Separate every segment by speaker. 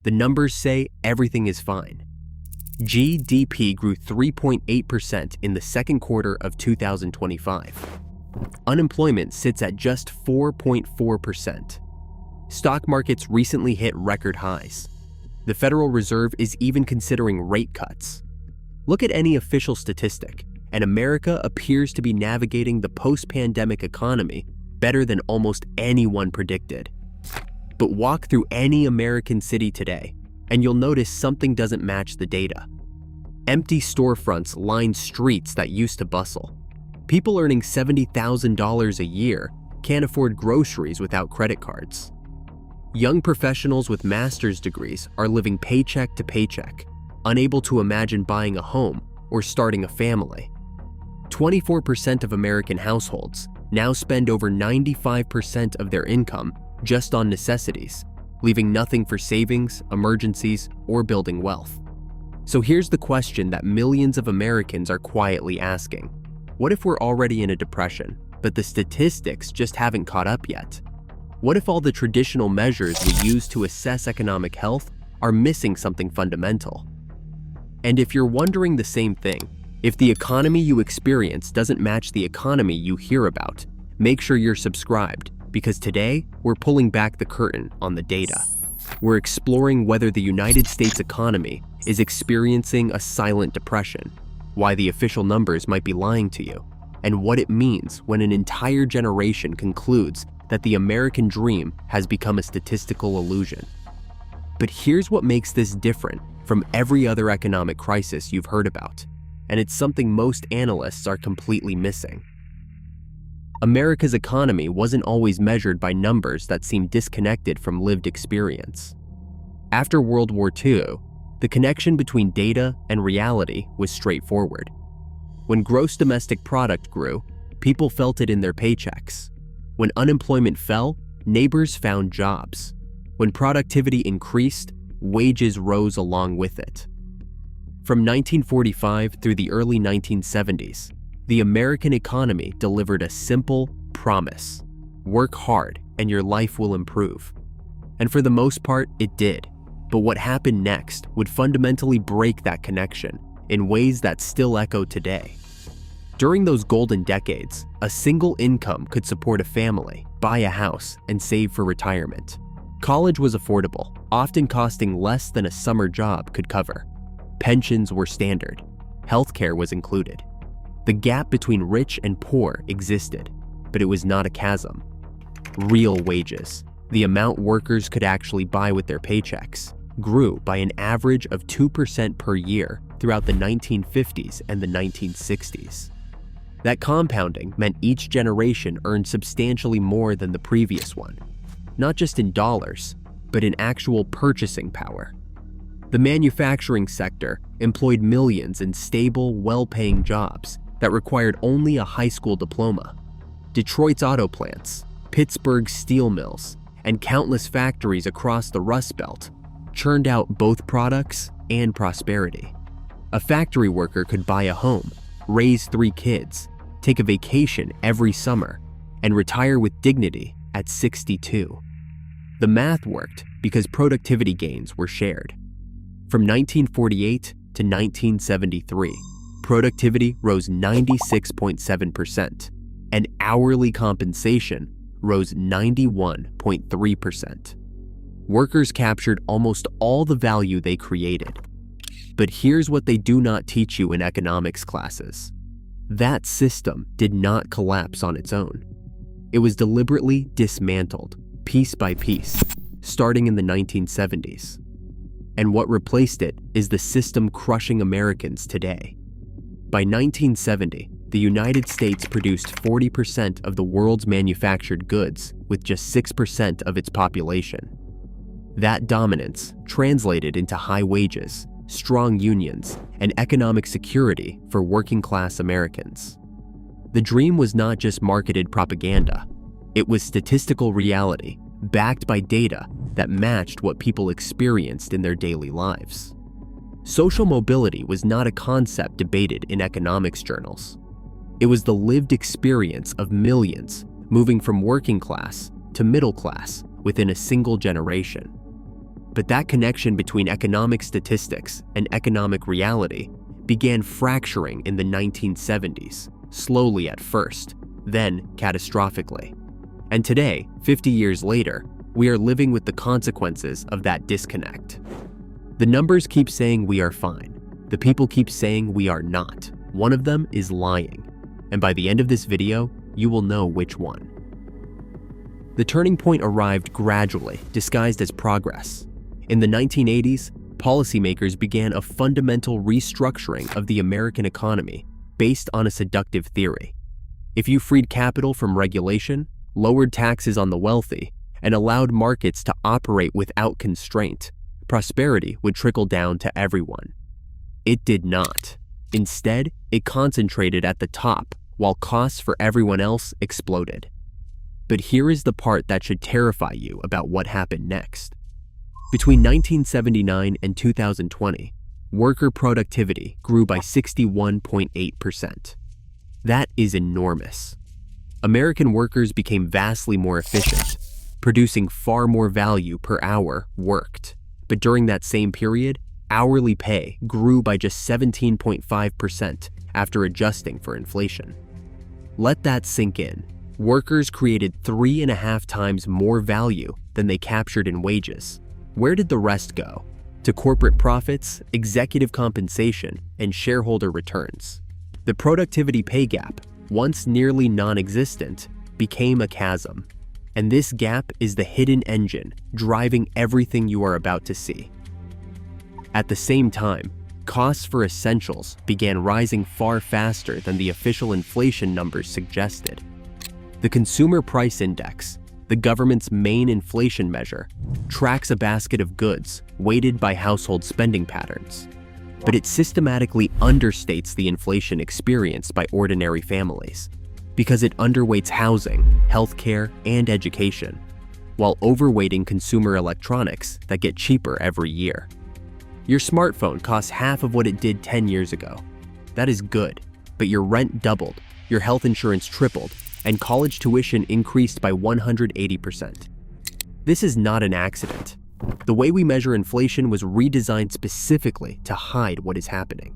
Speaker 1: The numbers say everything is fine. GDP grew 3.8% in the second quarter of 2025. Unemployment sits at just 4.4%. Stock markets recently hit record highs. The Federal Reserve is even considering rate cuts. Look at any official statistic, and America appears to be navigating the post-pandemic economy better than almost anyone predicted. But walk through any American city today, and you'll notice something doesn't match the data. Empty storefronts line streets that used to bustle. People earning $70,000 a year can't afford groceries without credit cards. Young professionals with master's degrees are living paycheck to paycheck, unable to imagine buying a home or starting a family. 24% of American households now spend over 95% of their income just on necessities, leaving nothing for savings, emergencies, or building wealth. So here's the question that millions of Americans are quietly asking. What if we're already in a depression, but the statistics just haven't caught up yet? What if all the traditional measures we use to assess economic health are missing something fundamental? And if you're wondering the same thing, if the economy you experience doesn't match the economy you hear about, make sure you're subscribed, because today we're pulling back the curtain on the data. We're exploring whether the United States economy is experiencing a silent depression, why the official numbers might be lying to you, and what it means when an entire generation concludes that the American dream has become a statistical illusion. But here's what makes this different from every other economic crisis you've heard about, and it's something most analysts are completely missing. America's economy wasn't always measured by numbers that seem disconnected from lived experience. After World War II, the connection between data and reality was straightforward. When gross domestic product grew, people felt it in their paychecks. When unemployment fell, neighbors found jobs. When productivity increased, wages rose along with it. From 1945 through the early 1970s, the American economy delivered a simple promise: work hard and your life will improve. And for the most part, it did. But what happened next would fundamentally break that connection in ways that still echo today. During those golden decades, a single income could support a family, buy a house, and save for retirement. College was affordable, often costing less than a summer job could cover. Pensions were standard. Healthcare was included. The gap between rich and poor existed, but it was not a chasm. Real wages, the amount workers could actually buy with their paychecks, grew by an average of 2% per year throughout the 1950s and the 1960s. That compounding meant each generation earned substantially more than the previous one, not just in dollars, but in actual purchasing power. The manufacturing sector employed millions in stable, well-paying jobs that required only a high school diploma. Detroit's auto plants, Pittsburgh's steel mills, and countless factories across the Rust Belt churned out both products and prosperity. A factory worker could buy a home, raise 3 kids, take a vacation every summer, and retire with dignity at 62. The math worked because productivity gains were shared. From 1948 to 1973, productivity rose 96.7%, and hourly compensation rose 91.3%. Workers captured almost all the value they created. But here's what they do not teach you in economics classes. That system did not collapse on its own. It was deliberately dismantled, piece by piece, starting in the 1970s. And what replaced it is the system crushing Americans today. By 1970, the United States produced 40% of the world's manufactured goods with just 6% of its population. That dominance translated into high wages, strong unions, and economic security for working-class Americans. The dream was not just marketed propaganda. It was statistical reality, backed by data that matched what people experienced in their daily lives. Social mobility was not a concept debated in economics journals. It was the lived experience of millions moving from working class to middle class within a single generation. But that connection between economic statistics and economic reality began fracturing in the 1970s, slowly at first, then catastrophically. And today, 50 years later, we are living with the consequences of that disconnect. The numbers keep saying we are fine. The people keep saying we are not. One of them is lying. And by the end of this video, you will know which one. The turning point arrived gradually, disguised as progress. In the 1980s, policymakers began a fundamental restructuring of the American economy based on a seductive theory. If you freed capital from regulation, lowered taxes on the wealthy, and allowed markets to operate without constraint, prosperity would trickle down to everyone. It did not. Instead, it concentrated at the top, while costs for everyone else exploded. But here is the part that should terrify you about what happened next. Between 1979 and 2020, worker productivity grew by 61.8%. That is enormous. American workers became vastly more efficient, producing far more value per hour worked. But during that same period, hourly pay grew by just 17.5% after adjusting for inflation. Let that sink in. Workers created 3.5 times more value than they captured in wages. Where did the rest go? To corporate profits, executive compensation, and shareholder returns. The productivity pay gap, once nearly non-existent, became a chasm. And this gap is the hidden engine driving everything you are about to see. At the same time, costs for essentials began rising far faster than the official inflation numbers suggested. The Consumer Price Index, the government's main inflation measure, tracks a basket of goods weighted by household spending patterns. But it systematically understates the inflation experienced by ordinary families, because it underweights housing, healthcare, and education, while overweighting consumer electronics that get cheaper every year. Your smartphone costs half of what it did 10 years ago. That is good, but your rent doubled, your health insurance tripled, and college tuition increased by 180%. This is not an accident. The way we measure inflation was redesigned specifically to hide what is happening.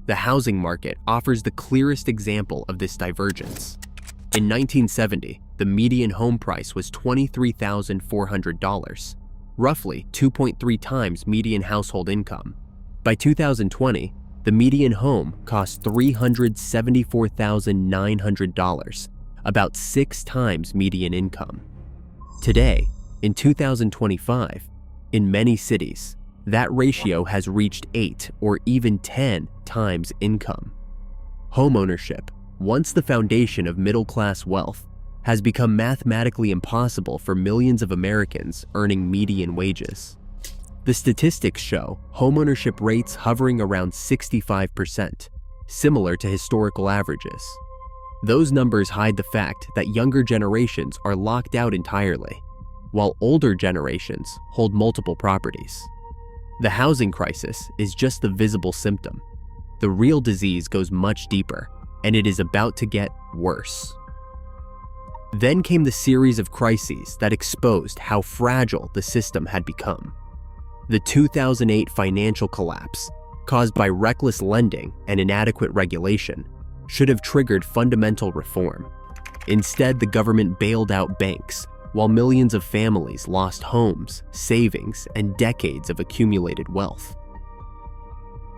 Speaker 1: The housing market offers the clearest example of this divergence. In 1970, the median home price was $23,400, roughly 2.3 times median household income. By 2020, the median home cost $374,900, about 6 times median income. Today, in 2025, in many cities, that ratio has reached 8 or even 10 times income. Homeownership, once the foundation of middle-class wealth, has become mathematically impossible for millions of Americans earning median wages. The statistics show homeownership rates hovering around 65%, similar to historical averages. Those numbers hide the fact that younger generations are locked out entirely, while older generations hold multiple properties. The housing crisis is just the visible symptom. The real disease goes much deeper, and it is about to get worse. Then came the series of crises that exposed how fragile the system had become. The 2008 financial collapse, caused by reckless lending and inadequate regulation, should have triggered fundamental reform. Instead, the government bailed out banks, while millions of families lost homes, savings, and decades of accumulated wealth.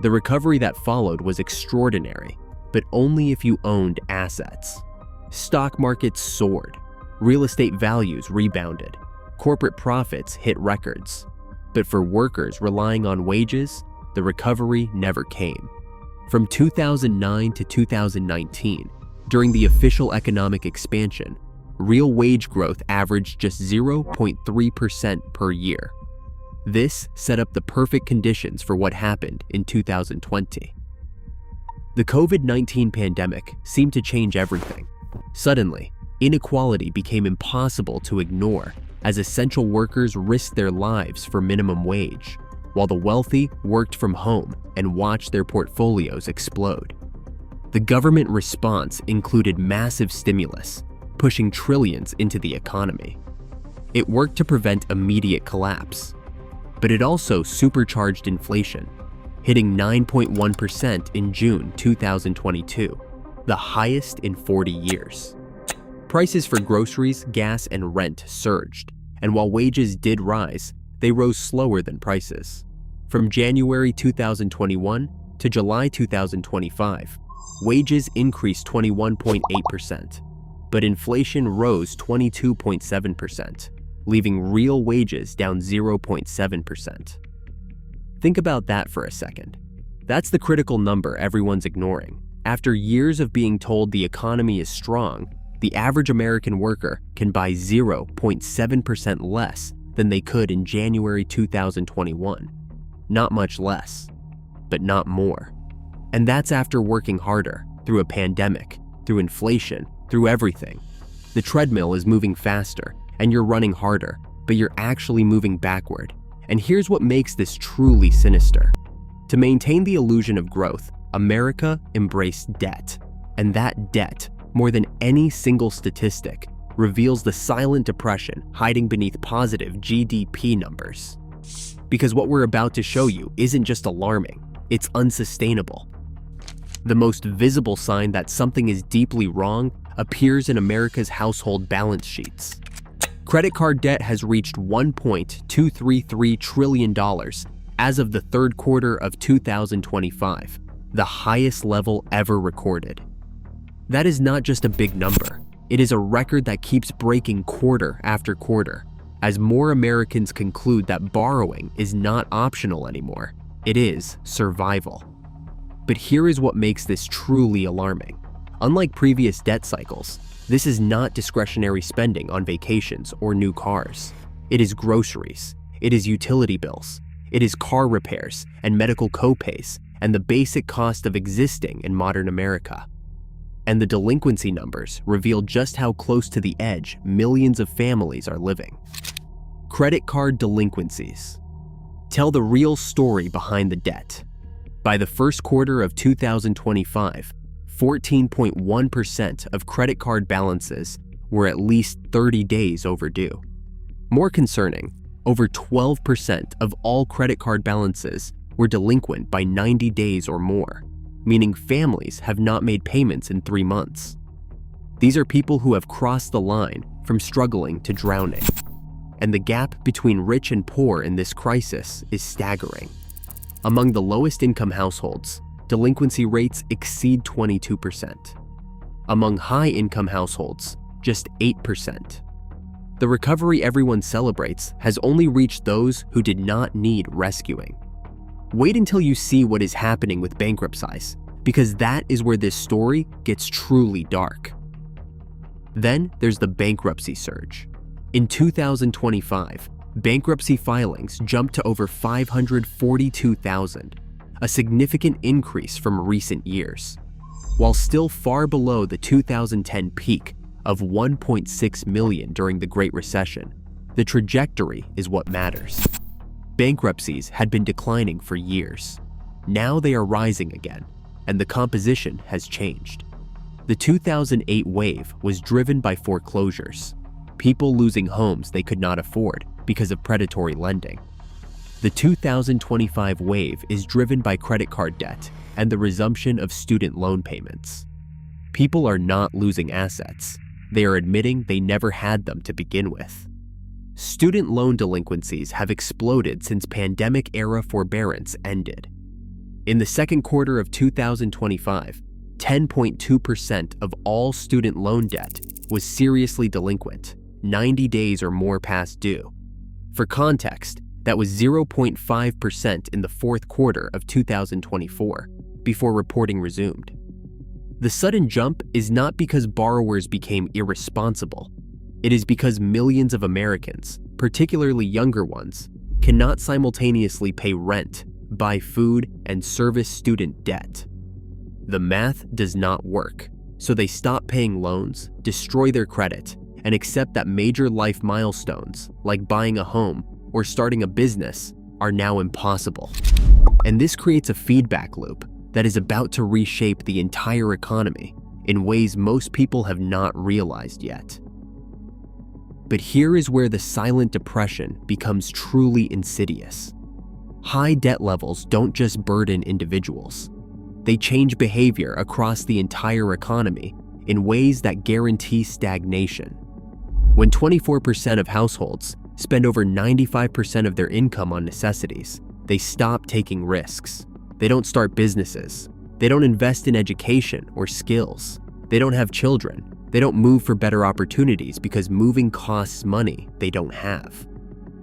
Speaker 1: The recovery that followed was extraordinary, but only if you owned assets. Stock markets soared, real estate values rebounded, corporate profits hit records. But for workers relying on wages, the recovery never came. From 2009 to 2019, during the official economic expansion, real wage growth averaged just 0.3% per year. This set up the perfect conditions for what happened in 2020. The COVID-19 pandemic seemed to change everything. Suddenly, inequality became impossible to ignore as essential workers risked their lives for minimum wage, while the wealthy worked from home and watched their portfolios explode. The government response included massive stimulus, pushing trillions into the economy. It worked to prevent immediate collapse, But it also supercharged inflation, hitting 9.1% in June 2022, the highest in 40 years. Prices for groceries, gas, and rent surged, and while wages did rise, they rose slower than prices. From January 2021 to July 2025, wages increased 21.8%, but inflation rose 22.7%, leaving real wages down 0.7%. Think about that for a second. That's the critical number everyone's ignoring. After years of being told the economy is strong, the average American worker can buy 0.7% less than they could in January 2021. Not much less, but not more. And that's after working harder, through a pandemic, through inflation, through everything. The treadmill is moving faster, and you're running harder, but you're actually moving backward. And here's what makes this truly sinister. To maintain the illusion of growth, America embraced debt. And that debt, more than any single statistic, reveals the silent depression hiding beneath positive GDP numbers. Because what we're about to show you isn't just alarming, it's unsustainable. The most visible sign that something is deeply wrong appears in America's household balance sheets. Credit card debt has reached $1.233 trillion as of the third quarter of 2025, the highest level ever recorded. That is not just a big number, it is a record that keeps breaking quarter after quarter, as more Americans conclude that borrowing is not optional anymore, it is survival. But here is what makes this truly alarming. Unlike previous debt cycles, this is not discretionary spending on vacations or new cars. It is groceries, it is utility bills, it is car repairs and medical co-pays, and the basic cost of existing in modern America. And the delinquency numbers reveal just how close to the edge millions of families are living. Credit card delinquencies tell the real story behind the debt. By the first quarter of 2025, 14.1% of credit card balances were at least 30 days overdue. More concerning, over 12% of all credit card balances were delinquent by 90 days or more, meaning families have not made payments in 3 months. These are people who have crossed the line from struggling to drowning. And the gap between rich and poor in this crisis is staggering. Among the lowest income households, delinquency rates exceed 22%. Among high-income households, just 8%. The recovery everyone celebrates has only reached those who did not need rescuing. Wait until you see what is happening with bankruptcies, because that is where this story gets truly dark. Then there's the bankruptcy surge. In 2025, bankruptcy filings jumped to over 542,000, a significant increase from recent years. While still far below the 2010 peak of 1.6 million during the Great Recession, the trajectory is what matters. Bankruptcies had been declining for years. Now they are rising again, and the composition has changed. The 2008 wave was driven by foreclosures, people losing homes they could not afford because of predatory lending. The 2025 wave is driven by credit card debt and the resumption of student loan payments. People are not losing assets. They are admitting they never had them to begin with. Student loan delinquencies have exploded since pandemic-era forbearance ended. In the second quarter of 2025, 10.2% of all student loan debt was seriously delinquent, 90 days or more past due. For context, that was 0.5% in the fourth quarter of 2024, before reporting resumed. The sudden jump is not because borrowers became irresponsible. It is because millions of Americans, particularly younger ones, cannot simultaneously pay rent, buy food, and service student debt. The math does not work, so they stop paying loans, destroy their credit, and accept that major life milestones, like buying a home or starting a business, are now impossible. And this creates a feedback loop that is about to reshape the entire economy in ways most people have not realized yet. But here is where the silent depression becomes truly insidious. High debt levels don't just burden individuals. They change behavior across the entire economy in ways that guarantee stagnation. When 24% of households spend over 95% of their income on necessities, they stop taking risks. They don't start businesses. They don't invest in education or skills. They don't have children. They don't move for better opportunities because moving costs money they don't have.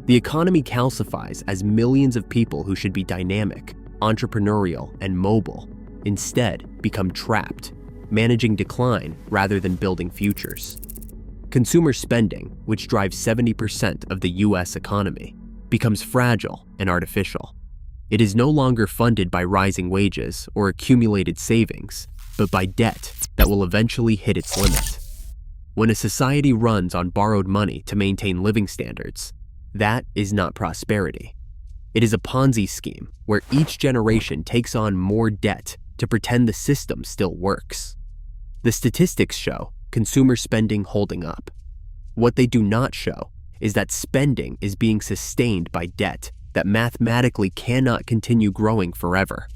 Speaker 1: The economy calcifies as millions of people who should be dynamic, entrepreneurial, and mobile instead become trapped, managing decline rather than building futures. Consumer spending, which drives 70% of the US economy, becomes fragile and artificial. It is no longer funded by rising wages or accumulated savings, but by debt that will eventually hit its limit. When a society runs on borrowed money to maintain living standards, that is not prosperity. It is a Ponzi scheme where each generation takes on more debt to pretend the system still works. The statistics show consumer spending holding up. What they do not show is that spending is being sustained by debt that mathematically cannot continue growing forever.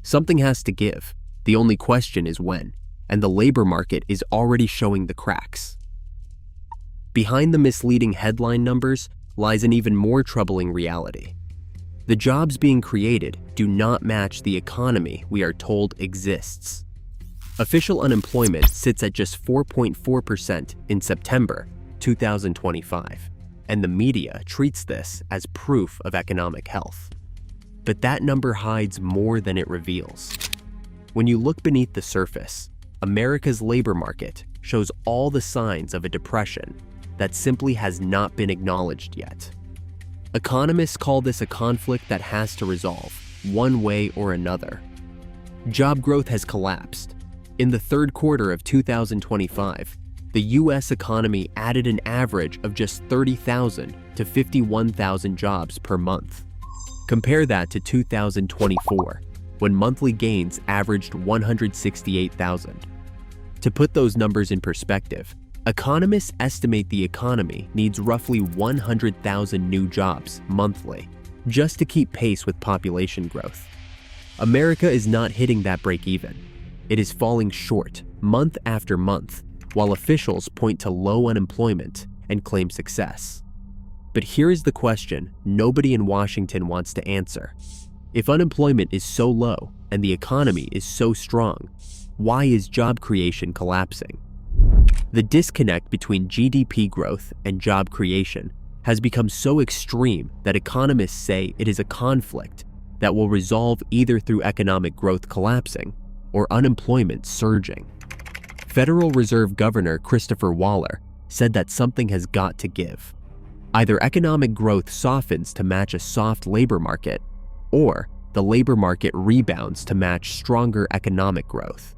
Speaker 1: Something has to give. The only question is when, and the labor market is already showing the cracks. Behind the misleading headline numbers lies an even more troubling reality. The jobs being created do not match the economy we are told exists. Official unemployment sits at just 4.4% in September 2025, and the media treats this as proof of economic health. But that number hides more than it reveals. When you look beneath the surface, America's labor market shows all the signs of a depression that simply has not been acknowledged yet. Economists call this a conflict that has to resolve, one way or another. Job growth has collapsed. In the third quarter of 2025, the US economy added an average of just 30,000 to 51,000 jobs per month. Compare that to 2024, when monthly gains averaged 168,000. To put those numbers in perspective, economists estimate the economy needs roughly 100,000 new jobs monthly just to keep pace with population growth. America is not hitting that break even. It is falling short month after month, while officials point to low unemployment and claim success. But here is the question nobody in Washington wants to answer. If unemployment is so low and the economy is so strong, why is job creation collapsing? The disconnect between GDP growth and job creation has become so extreme that economists say it is a conflict that will resolve either through economic growth collapsing or unemployment surging. Federal Reserve Governor Christopher Waller said that something has got to give. Either economic growth softens to match a soft labor market, or the labor market rebounds to match stronger economic growth.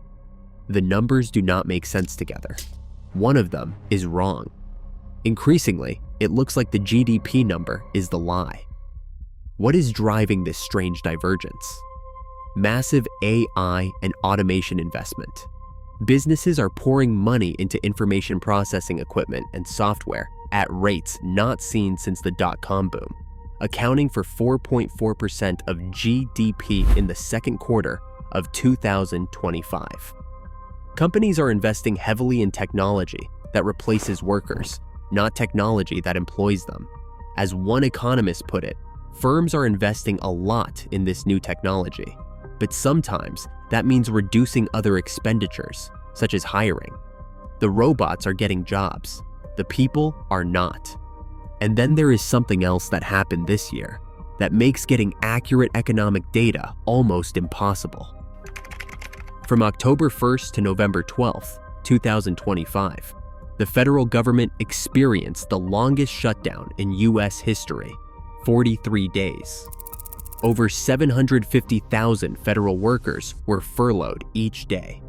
Speaker 1: The numbers do not make sense together. One of them is wrong. Increasingly, it looks like the GDP number is the lie. What is driving this strange divergence? Massive AI and automation investment. Businesses are pouring money into information processing equipment and software at rates not seen since the dot-com boom, accounting for 4.4% of GDP in the second quarter of 2025. Companies are investing heavily in technology that replaces workers, not technology that employs them. As one economist put it, firms are investing a lot in this new technology, but sometimes that means reducing other expenditures, such as hiring. The robots are getting jobs, the people are not. And then there is something else that happened this year that makes getting accurate economic data almost impossible. From October 1st to November 12th, 2025, the federal government experienced the longest shutdown in US history, 43 days. Over 750,000 federal workers were furloughed each day.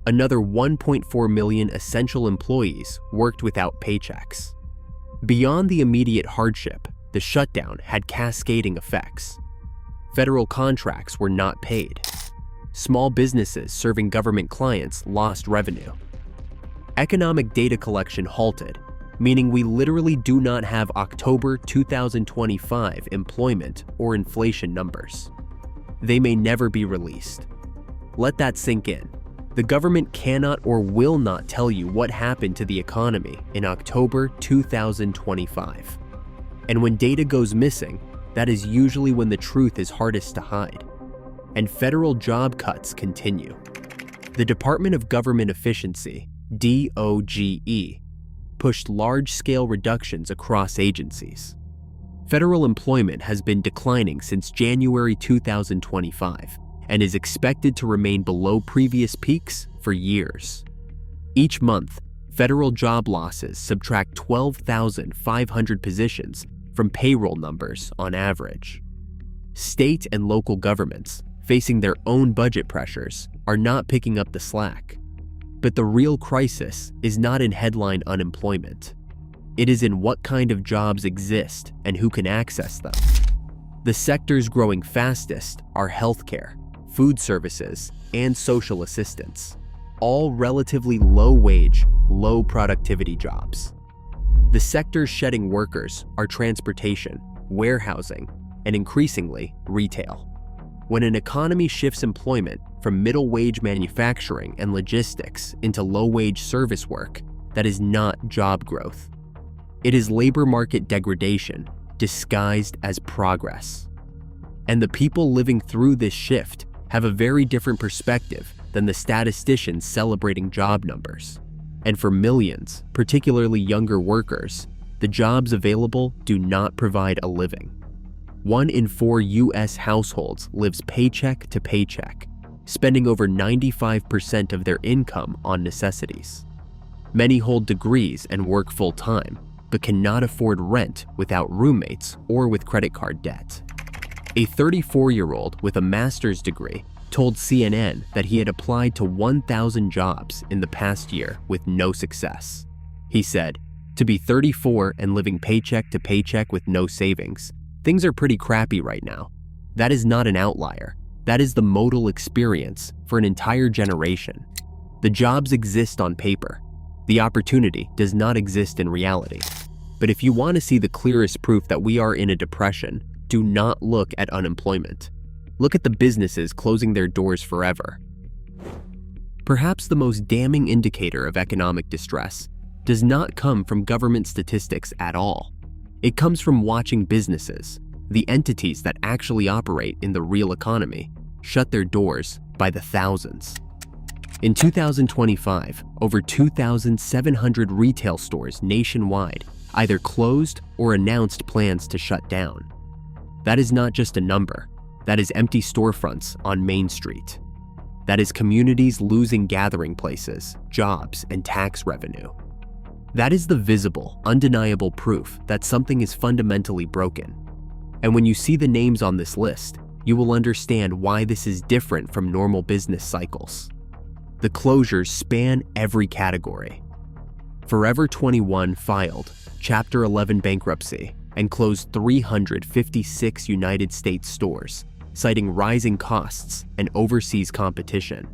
Speaker 1: Another 1.4 million essential employees worked without paychecks. Beyond the immediate hardship, the shutdown had cascading effects. Federal contracts were not paid. Small businesses serving government clients lost revenue. Economic data collection halted, meaning we literally do not have October 2025 employment or inflation numbers. They may never be released. Let that sink in. The government cannot or will not tell you what happened to the economy in October 2025. And when data goes missing, that is usually when the truth is hardest to hide. And federal job cuts continue. The Department of Government Efficiency, DOGE, pushed large-scale reductions across agencies. Federal employment has been declining since January 2025 and is expected to remain below previous peaks for years. Each month, federal job losses subtract 12,500 positions from payroll numbers on average. State and local governments, facing their own budget pressures, are not picking up the slack. But the real crisis is not in headline unemployment. It is in what kind of jobs exist and who can access them. The sectors growing fastest are healthcare, food services, and social assistance, all relatively low-wage, low-productivity jobs. The sectors shedding workers are transportation, warehousing, and increasingly, retail. When an economy shifts employment from middle-wage manufacturing and logistics into low-wage service work, that is not job growth. It is labor market degradation disguised as progress. And the people living through this shift have a very different perspective than the statisticians celebrating job numbers. And for millions, particularly younger workers, the jobs available do not provide a living. 1 in 4 U.S. households lives paycheck to paycheck, spending over 95% of their income on necessities. Many hold degrees and work full-time, but cannot afford rent without roommates or with credit card debt. A 34-year-old with a master's degree told CNN that he had applied to 1,000 jobs in the past year with no success. He said, "To be 34 and living paycheck to paycheck with no savings, things are pretty crappy right now. That is not an outlier. That is the modal experience for an entire generation. The jobs exist on paper. The opportunity does not exist in reality. But if you want to see the clearest proof that we are in a depression, do not look at unemployment. Look at the businesses closing their doors forever." Perhaps the most damning indicator of economic distress does not come from government statistics at all. It comes from watching businesses, the entities that actually operate in the real economy, shut their doors by the thousands. In 2025, over 2,700 retail stores nationwide either closed or announced plans to shut down. That is not just a number. That is empty storefronts on Main Street. That is communities losing gathering places, jobs, and tax revenue. That is the visible, undeniable proof that something is fundamentally broken. And when you see the names on this list, you will understand why this is different from normal business cycles. The closures span every category. Forever 21 filed Chapter 11 bankruptcy and closed 356 United States stores, citing rising costs and overseas competition.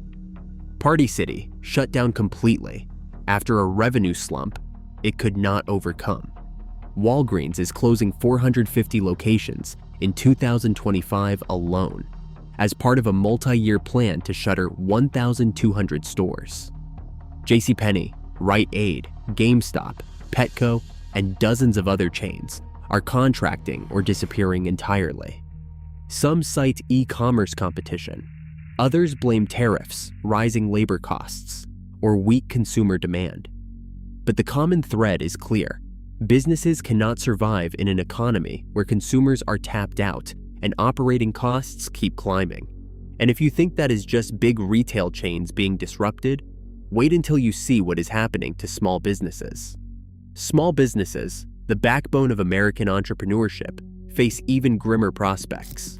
Speaker 1: Party City shut down completely after a revenue slump it could not overcome. Walgreens is closing 450 locations in 2025 alone, as part of a multi-year plan to shutter 1,200 stores. JCPenney, Rite Aid, GameStop, Petco, and dozens of other chains are contracting or disappearing entirely. Some cite e-commerce competition. Others blame tariffs, rising labor costs, or weak consumer demand. But the common thread is clear. Businesses cannot survive in an economy where consumers are tapped out and operating costs keep climbing. And if you think that is just big retail chains being disrupted, wait until you see what is happening to small businesses. Small businesses, the backbone of American entrepreneurship, face even grimmer prospects.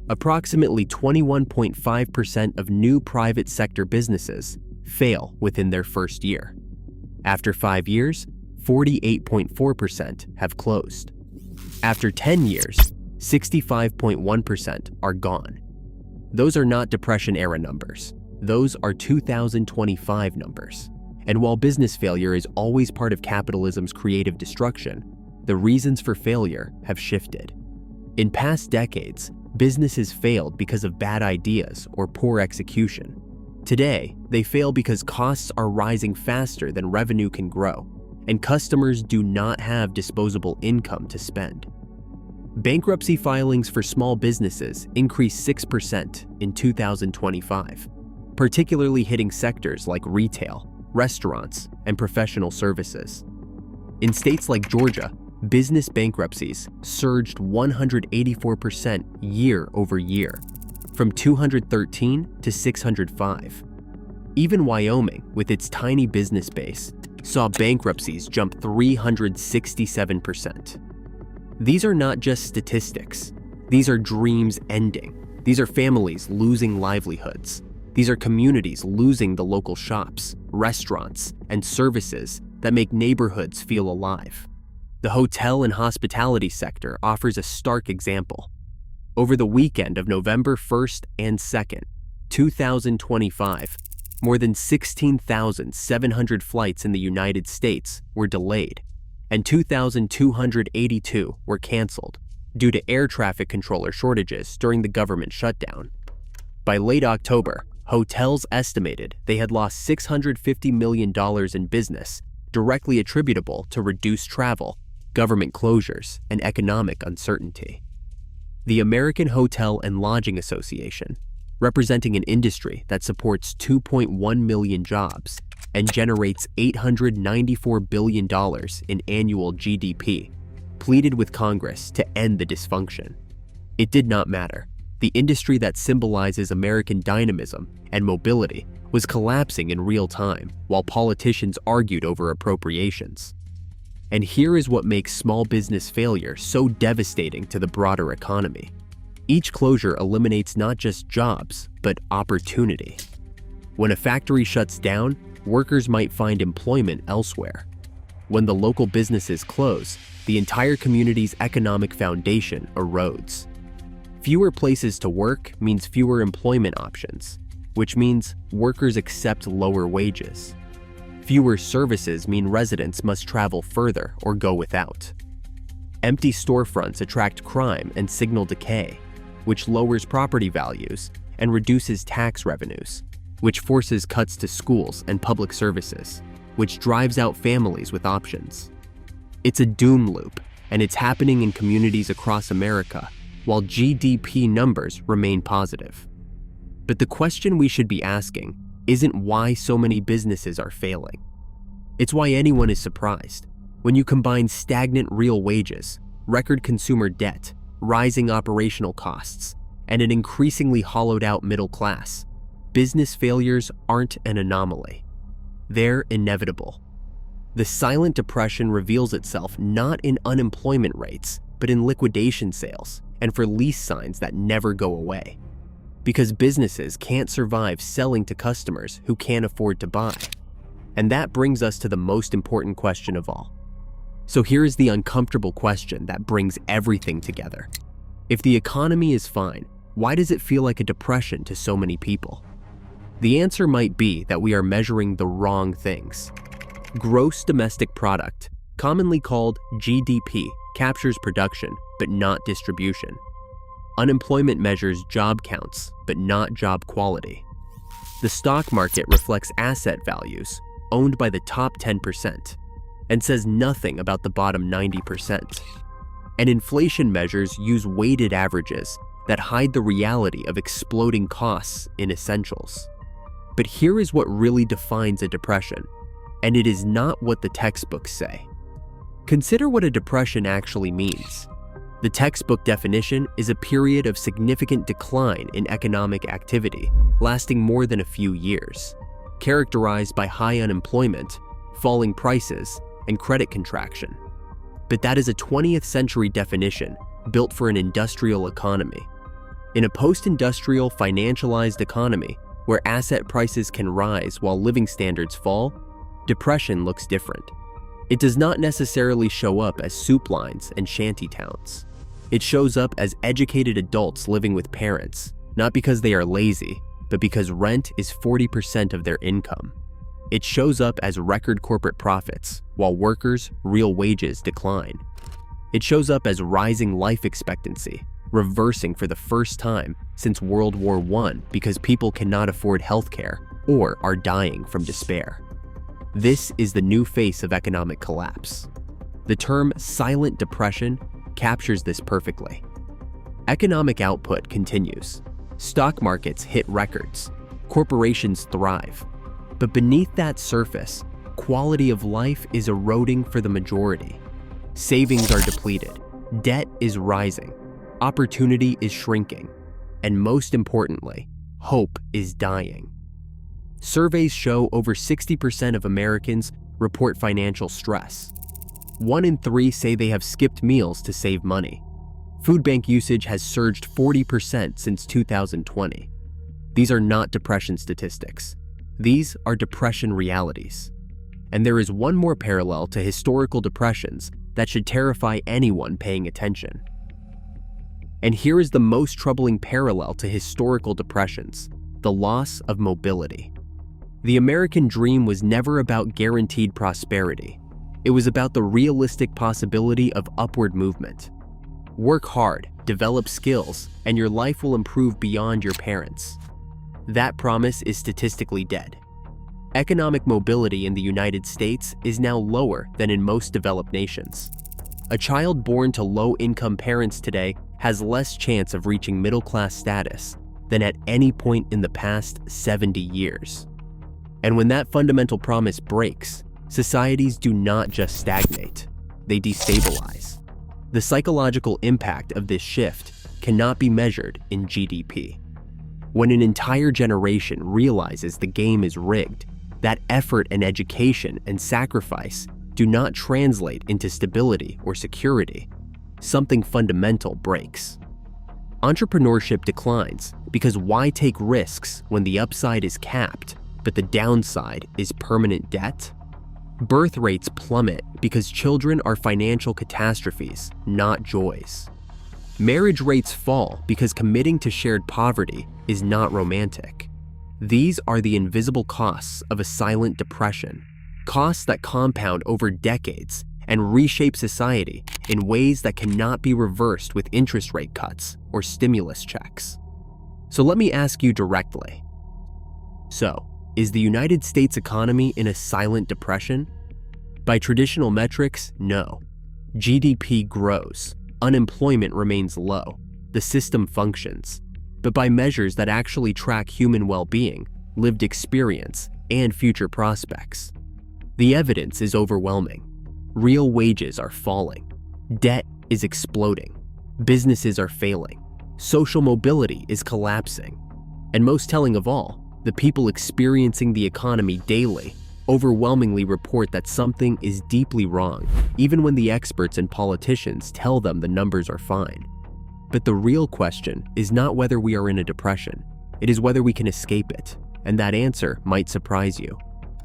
Speaker 1: Approximately 21.5% of new private sector businesses fail within their first year. After 5 years, 48.4% have closed. After 10 years, 65.1% are gone. Those are not Depression-era numbers. Those are 2025 numbers. And while business failure is always part of capitalism's creative destruction, the reasons for failure have shifted. In past decades, businesses failed because of bad ideas or poor execution. Today, they fail because costs are rising faster than revenue can grow, and customers do not have disposable income to spend. Bankruptcy filings for small businesses increased 6% in 2025, particularly hitting sectors like retail, restaurants, and professional services. In states like Georgia, business bankruptcies surged 184% year over year, from 213 to 605. Even Wyoming, with its tiny business base, saw bankruptcies jump 367%. These are not just statistics. These are dreams ending. These are families losing livelihoods. These are communities losing the local shops, restaurants, and services that make neighborhoods feel alive. The hotel and hospitality sector offers a stark example. Over the weekend of November 1st and 2nd, 2025, more than 16,700 flights in the United States were delayed, and 2,282 were canceled due to air traffic controller shortages during the government shutdown. By late October, hotels estimated they had lost $650 million in business, directly attributable to reduced travel, government closures, and economic uncertainty. The American Hotel and Lodging Association, representing an industry that supports 2.1 million jobs and generates $894 billion in annual GDP, pleaded with Congress to end the dysfunction. It did not matter. The industry that symbolizes American dynamism and mobility was collapsing in real time while politicians argued over appropriations. And here is what makes small business failure so devastating to the broader economy. Each closure eliminates not just jobs, but opportunity. When a factory shuts down, workers might find employment elsewhere. When the local businesses close, the entire community's economic foundation erodes. Fewer places to work means fewer employment options, which means workers accept lower wages. Fewer services mean residents must travel further or go without. Empty storefronts attract crime and signal decay, which lowers property values and reduces tax revenues, which forces cuts to schools and public services, which drives out families with options. It's a doom loop, and it's happening in communities across America, while GDP numbers remain positive. But the question we should be asking isn't why so many businesses are failing. It's why anyone is surprised. When you combine stagnant real wages, record consumer debt, rising operational costs, and an increasingly hollowed-out middle class, business failures aren't an anomaly. They're inevitable. The silent depression reveals itself not in unemployment rates, but in liquidation sales and for lease signs that never go away. Because businesses can't survive selling to customers who can't afford to buy. And that brings us to the most important question of all. So here is the uncomfortable question that brings everything together. If the economy is fine, why does it feel like a depression to so many people? The answer might be that we are measuring the wrong things. Gross domestic product, commonly called GDP, captures production, but not distribution. Unemployment measures job counts, but not job quality. The stock market reflects asset values owned by the top 10% and says nothing about the bottom 90%. And inflation measures use weighted averages that hide the reality of exploding costs in essentials. But here is what really defines a depression, and it is not what the textbooks say. Consider what a depression actually means. The textbook definition is a period of significant decline in economic activity, lasting more than a few years, characterized by high unemployment, falling prices, and credit contraction. But that is a 20th century definition built for an industrial economy. In a post-industrial financialized economy where asset prices can rise while living standards fall, depression looks different. It does not necessarily show up as soup lines and shanty towns. It shows up as educated adults living with parents, not because they are lazy, but because rent is 40% of their income. It shows up as record corporate profits, while workers' real wages decline. It shows up as rising life expectancy, reversing for the first time since World War I because people cannot afford healthcare or are dying from despair. This is the new face of economic collapse. The term silent depression captures this perfectly. Economic output continues. Stock markets hit records. Corporations thrive. But beneath that surface, quality of life is eroding for the majority. Savings are depleted. Debt is rising. Opportunity is shrinking. And most importantly, hope is dying. Surveys show over 60% of Americans report financial stress. 1 in 3 say they have skipped meals to save money. Food bank usage has surged 40% since 2020. These are not depression statistics. These are depression realities. And there is one more parallel to historical depressions that should terrify anyone paying attention. And here is the most troubling parallel to historical depressions: the loss of mobility. The American dream was never about guaranteed prosperity. It was about the realistic possibility of upward movement. Work hard, develop skills, and your life will improve beyond your parents. That promise is statistically dead. Economic mobility in the United States is now lower than in most developed nations. A child born to low-income parents today has less chance of reaching middle-class status than at any point in the past 70 years. And when that fundamental promise breaks, societies do not just stagnate, they destabilize. The psychological impact of this shift cannot be measured in GDP. When an entire generation realizes the game is rigged, that effort and education and sacrifice do not translate into stability or security, something fundamental breaks. Entrepreneurship declines because why take risks when the upside is capped, but the downside is permanent debt? Birth rates plummet because children are financial catastrophes, not joys. Marriage rates fall because committing to shared poverty is not romantic. These are the invisible costs of a silent depression, costs that compound over decades and reshape society in ways that cannot be reversed with interest rate cuts or stimulus checks. So let me ask you directly. So, is the United States economy in a silent depression? By traditional metrics, no. GDP grows, unemployment remains low, the system functions. But by measures that actually track human well-being, lived experience, and future prospects, the evidence is overwhelming. Real wages are falling. Debt is exploding. Businesses are failing. Social mobility is collapsing. And most telling of all, the people experiencing the economy daily overwhelmingly report that something is deeply wrong, even when the experts and politicians tell them the numbers are fine. But the real question is not whether we are in a depression, it is whether we can escape it, and that answer might surprise you.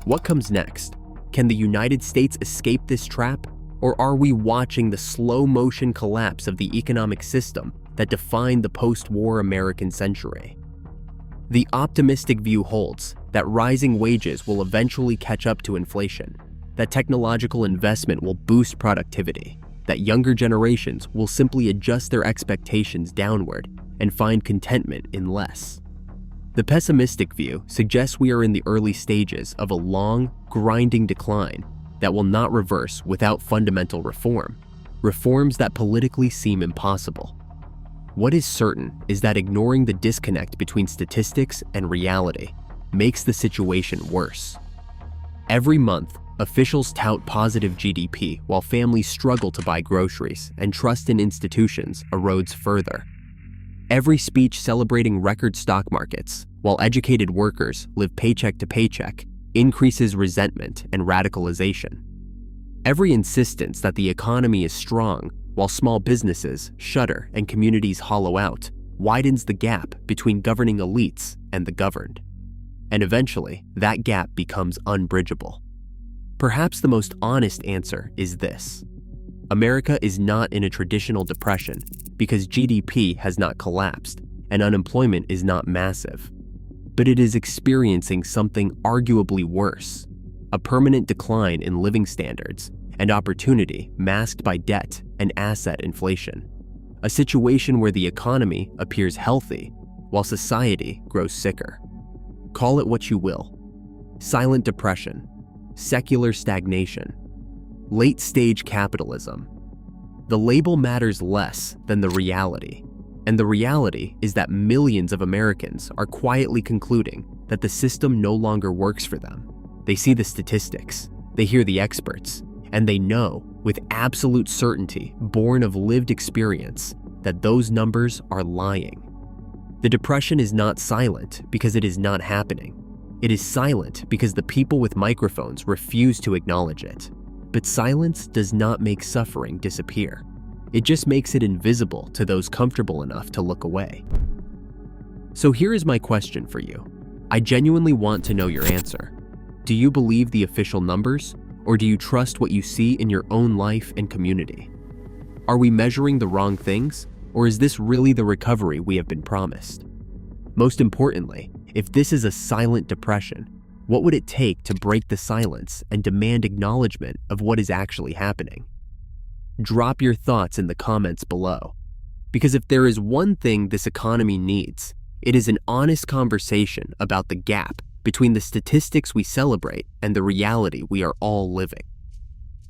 Speaker 1: What comes next? Can the United States escape this trap, or are we watching the slow-motion collapse of the economic system that defined the post-war American century? The optimistic view holds that rising wages will eventually catch up to inflation, that technological investment will boost productivity, that younger generations will simply adjust their expectations downward and find contentment in less. The pessimistic view suggests we are in the early stages of a long, grinding decline that will not reverse without fundamental reform, reforms that politically seem impossible. What is certain is that ignoring the disconnect between statistics and reality makes the situation worse. Every month, officials tout positive GDP while families struggle to buy groceries and trust in institutions erodes further. Every speech celebrating record stock markets, while educated workers live paycheck to paycheck, increases resentment and radicalization. Every insistence that the economy is strong, while small businesses shudder and communities hollow out, widens the gap between governing elites and the governed. And eventually, that gap becomes unbridgeable. Perhaps the most honest answer is this: America is not in a traditional depression because GDP has not collapsed and unemployment is not massive. But it is experiencing something arguably worse: a permanent decline in living standards, and opportunity masked by debt and asset inflation. A situation where the economy appears healthy while society grows sicker. Call it what you will: silent depression, secular stagnation, late-stage capitalism. The label matters less than the reality, and the reality is that millions of Americans are quietly concluding that the system no longer works for them. They see the statistics, they hear the experts, and they know with absolute certainty, born of lived experience, that those numbers are lying. The depression is not silent because it is not happening. It is silent because the people with microphones refuse to acknowledge it. But silence does not make suffering disappear. It just makes it invisible to those comfortable enough to look away. So here is my question for you. I genuinely want to know your answer. Do you believe the official numbers, or do you trust what you see in your own life and community? Are we measuring the wrong things, or is this really the recovery we have been promised? Most importantly, if this is a silent depression, what would it take to break the silence and demand acknowledgement of what is actually happening? Drop your thoughts in the comments below. Because if there is one thing this economy needs, it is an honest conversation about the gap between the statistics we celebrate and the reality we are all living.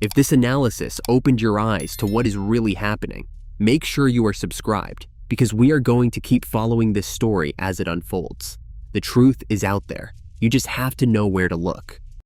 Speaker 1: If this analysis opened your eyes to what is really happening, make sure you are subscribed, because we are going to keep following this story as it unfolds. The truth is out there. You just have to know where to look.